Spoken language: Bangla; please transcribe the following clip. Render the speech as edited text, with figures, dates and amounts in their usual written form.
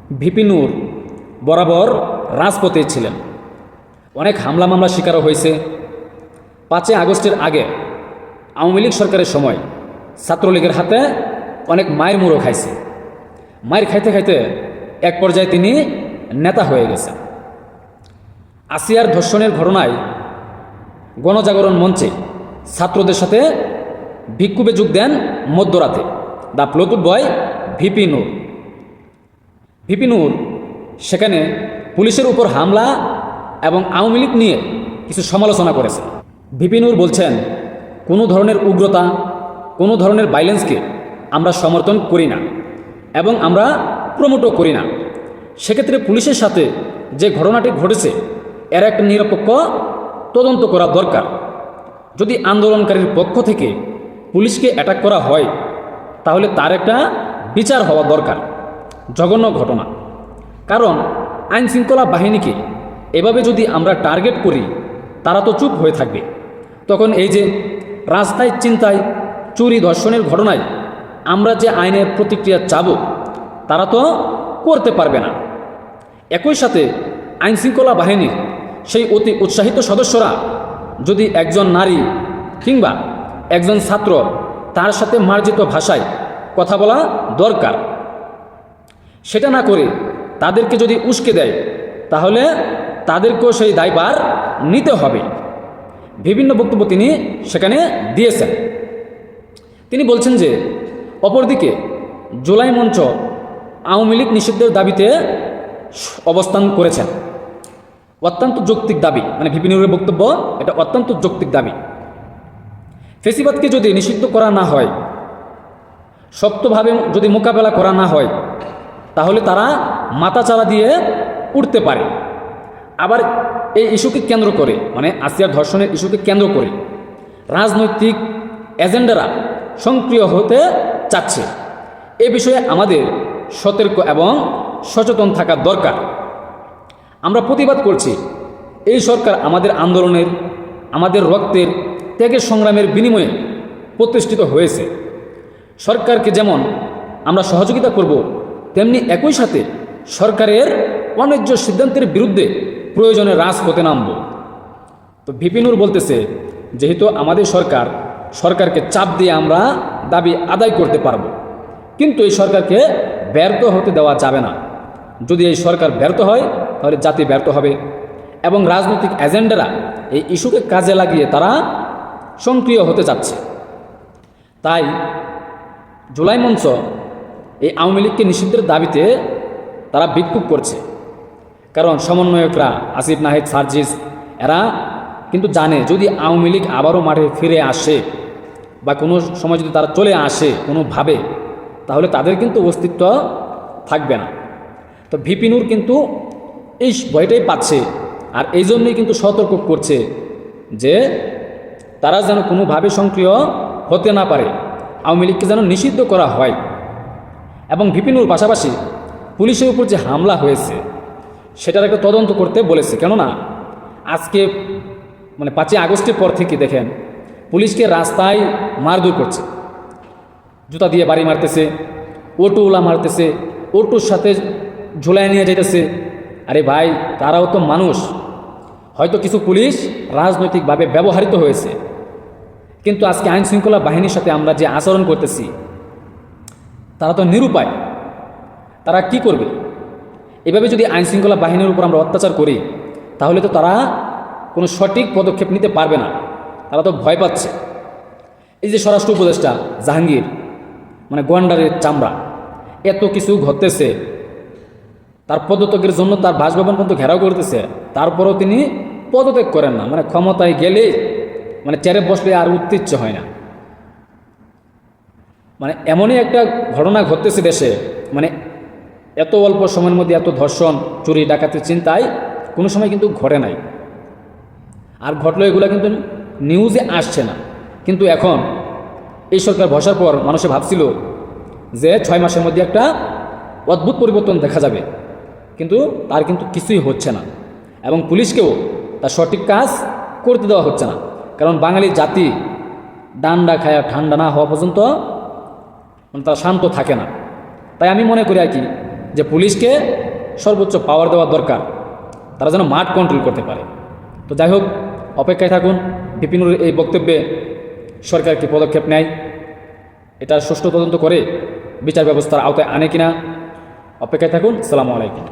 ভিপি নূর বরাবর রাজপথে ছিলেন। অনেক হামলা মামলা শিকারও হয়েছে। 5ই আগস্টের আগে আওয়ামী লীগ সরকারের সময় ছাত্রলীগের হাতে অনেক মায়ের মুড়ো খাইছে। মায়ের খাইতে খাইতে এক পর্যায়ে তিনি নেতা হয়ে গেছেন। আসিয়ার ধর্ষণের ঘটনায় গণজাগরণ মঞ্চে ছাত্রদের সাথে বিক্ষোভে যোগ দেন মধ্যরাতে দ্য প্লটুড boy VP Nur. VP Nur সেখানে পুলিশের উপর হামলা এবং আওয়ামী লীগ নিয়ে কিছু সমালোচনা করেছেন। ভিপি নূর বলছেন, কোনো ধরনের উগ্রতা, কোনো ধরনের ভায়োলেন্সকে আমরা সমর্থন করি না এবং আমরা প্রমোটও করি না। সেক্ষেত্রে পুলিশের সাথে যে ঘটনাটি ঘটেছে এর একটা নিরপেক্ষ তদন্ত করা দরকার। যদি আন্দোলনকারীর পক্ষ থেকে পুলিশকে অ্যাটাক করা হয় তাহলে তার একটা বিচার হওয়া দরকার। জঘন্য ঘটনা। কারণ আইনশৃঙ্খলা বাহিনীকে এভাবে যদি আমরা টার্গেট করি তারা তো চুপ হয়ে থাকবে। তখন এই যে রাস্তায় চিন্তায় চুরি ধর্ষণের ঘটনায় আমরা যে আইনের প্রতিক্রিয়া চাব তারা তো করতে পারবে না। একই সাথে আইনশৃঙ্খলা বাহিনীর সেই অতি উৎসাহিত সদস্যরা যদি একজন নারী কিংবা একজন ছাত্র তার সাথে মার্জিত ভাষায় কথা বলা দরকার, সেটা না করে তাদেরকে যদি উস্কে দেয় তাহলে তাদেরকেও সেই দায়ভার নিতে হবে। বিভিন্ন বক্তব্য তিনি সেখানে দিয়েছেন। তিনি বলছেন যে অপরদিকে জুলাই মঞ্চ আওয়ামী লীগ নিষিদ্ধের দাবিতে অবস্থান করেছেন। অত্যন্ত যৌক্তিক দাবি, মানে ভিপি নূরের বক্তব্য এটা অত্যন্ত যৌক্তিক দাবি। ফেসিবাদকে যদি নিষিদ্ধ করা না হয়, শক্তভাবে যদি মোকাবেলা করা না হয় তাহলে তারা মাথাচাড়া দিয়ে উঠতে পারে। আবার এই ইস্যুকে কেন্দ্র করে, মানে আসিয়ার ধর্ষণের ইস্যুকে কেন্দ্র করে রাজনৈতিক এজেন্ডারা সক্রিয় হতে চাচ্ছে। এ বিষয়ে আমাদের সতর্ক এবং সচেতন থাকা দরকার। আমরা প্রতিবাদ করছি, এই সরকার আমাদের আন্দোলনের, আমাদের রক্তের, ত্যাগের সংগ্রামের বিনিময়ে প্রতিষ্ঠিত হয়েছে। সরকারকে যেমন আমরা সহযোগিতা করব, তেমনি একই সাথে সরকারের অন্যায্য সিদ্ধান্তের বিরুদ্ধে প্রয়োজনে রাজপথে নামব। তো ভিপি নূর বলতেছে, যেহেতু আমাদের সরকারকে চাপ দিয়ে আমরা দাবি আদায় করতে পারব, কিন্তু এই সরকারকে ব্যর্থ হতে দেওয়া যাবে না। যদি এই সরকার ব্যর্থ হয় তাহলে জাতি ব্যর্থ হবে এবং রাজনৈতিক এজেন্ডারা এই ইস্যুকে কাজে লাগিয়ে তারা সক্রিয় হতে যাচ্ছে। তাই জুলাই মঞ্চ এই আওয়ামী লীগকে নিষিদ্ধের দাবিতে তারা বিক্ষোভ করছে। কারণ সমন্বয়করা আসিফ নাহিদ, সার্জিস এরা কিন্তু জানে যদি আওয়ামী লীগ আবারও মাঠে ফিরে আসে বা কোনো সময় যদি তারা চলে আসে কোনোভাবে, তাহলে তাদের কিন্তু অস্তিত্ব থাকবে না। তো ভিপি নূর কিন্তু এই ভয়টাই পাচ্ছে, আর এই জন্যই কিন্তু সতর্ক করছে যে তারা যেন কোনোভাবে সক্রিয় হতে না পারে, আওয়ামী লীগকে যেন নিষিদ্ধ করা হয়। এবং ভিপি নূর পাশাপাশি পুলিশের উপর যে হামলা হয়েছে সেটার একটা তদন্ত করতে বলেছে। কেননা আজকে মানে 5ই আগস্টের পর থেকে দেখেন পুলিশকে রাস্তায় মারধর করছে, জুতা দিয়ে বাড়ি মারতেছে, অটোওয়ালা মারতেছে, অটোর সাথে ঝুলাই নিয়ে যাইতেছে। আরে ভাই, তারাও তো মানুষ। হয়তো কিছু পুলিশ রাজনৈতিকভাবে ব্যবহৃত হয়েছে, কিন্তু আজকে আইন শৃঙ্খলা বাহিনীর সাথে আমরা যে আচরণ করতেছি তারা তো নিরুপায়। তারা কি করবে? এভাবে যদি আইন শৃঙ্খলা বাহিনীর উপর আমরা অত্যাচার করি তাহলে তো তারা কোনো সঠিক পদক্ষেপ নিতে পারবে না, তারা তো ভয় পাচ্ছে। এই যে স্বরাষ্ট্র উপদেষ্টা জাহাঙ্গীর, মানে গন্ডারের চামড়া, এত কিছু ঘটতেছে, তার পদত্যাগের জন্য তার বাসভবন পর্যন্ত ঘেরাও করতেছে, তারপরেও তিনি পদত্যাগ করেন না। মানে ক্ষমতায় গেলে মানে চেয়ারে বসলে আর উঠতে ইচ্ছে হয় না। মানে এমনই একটা ঘটনা ঘটতেছে দেশে, মানে এত অল্প সময়ের মধ্যে এত ধর্ষণ, চুরি, ডাকাতির চিন্তায় কোনো সময় কিন্তু ঘটে নাই। আর ঘটলো এগুলো কিন্তু নিউজে আসছে না। কিন্তু এখন এই সরকার বসার পর মানুষে ভাবছিল যে 6 মাসের মধ্যে একটা অদ্ভুত পরিবর্তন দেখা যাবে, কিন্তু তার কিন্তু কিছুই হচ্ছে না। এবং পুলিশকেও তার সঠিক কাজ করতে দেওয়া হচ্ছে না। কারণ বাঙালি জাতি ডান্ডা খায়া ঠান্ডা না হওয়া পর্যন্ত মানে তারা শান্ত থাকে না। তাই আমি মনে করি আর কি, যে পুলিশকে সর্বোচ্চ পাওয়ার দেওয়া দরকার, তারা যেন মাঠ কন্ট্রোল করতে পারে। তো যাই হোক, অপেক্ষায় থাকুন বিপিনুরের এই বক্তব্যে সরকার কি পদক্ষেপ নেয়, এটা সুষ্ঠু তদন্ত করে বিচার ব্যবস্থার আওতায় আনে কিনা। অপেক্ষায় থাকুন। আসসালামু আলাইকুম।